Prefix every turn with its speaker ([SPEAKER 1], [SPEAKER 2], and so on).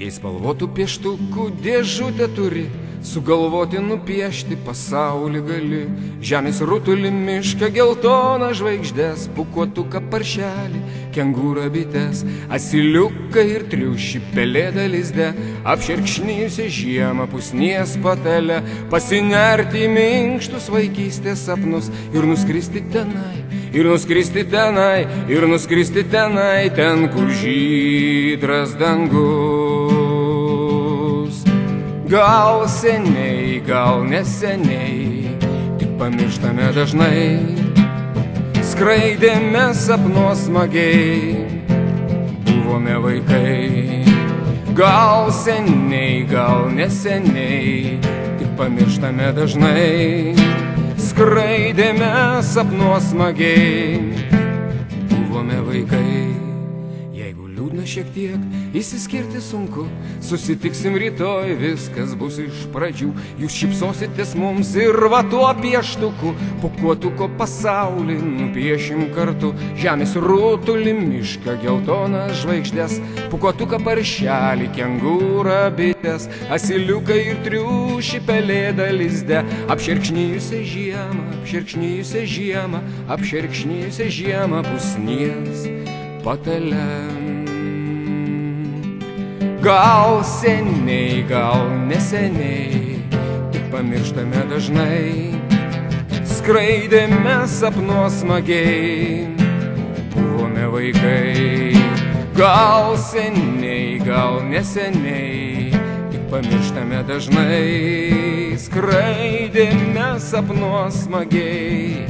[SPEAKER 1] Jei spalvotų pieštukų dėžutę turi, sugalvoti nupiešti pasaulį gali. Žemės rutulį, mišką, geltoną žvaigždės, pūkuotuką, paršelį, kengūrą, bites, asiliuką ir triušį, pelėdą lizde, apšerkšnijusią žiemą, pusnies patelę, pasinerti į minkštus vaikystės sapnus ir nuskristi tenai, ir nuskristi tenai, ir nuskristi tenai, ten, kur žydras dangus. Gal seniai, gal neseniai, tik pamirštame dažnai, skraidėme sapnuos smagiai, buvome vaikai. Gal seniai, gal neseniai, tik pamirštame dažnai, skraidėme sapnuos smagiai, buvome vaikai. Jeigu liūdna šiek tiek, išsiskirti sunku, susitiksim rytoj, viskas bus iš pradžių. Jūs šypsositės mums ir va tuo pieštuku, pūkuotuko pasaulį nupiešim kartu. Žemės rutulį, mišką, geltonas žvaigždės, pūkuotuką, paršelį, kengūrą, bites, asiliuką ir triušį, pelėdą lizde, apšerkšnijusią žiemą, apšerkšnijusią žiemą, apšerkšnijusią žiemą, pusnies patelę. Gal seniai, gal neseniai, tik pamirštame dažnai, skraidėme sapnuos smagiai, buvome vaikai. Gal seniai, gal neseniai, tik pamirštame dažnai, skraidėme sapnuos smagiai,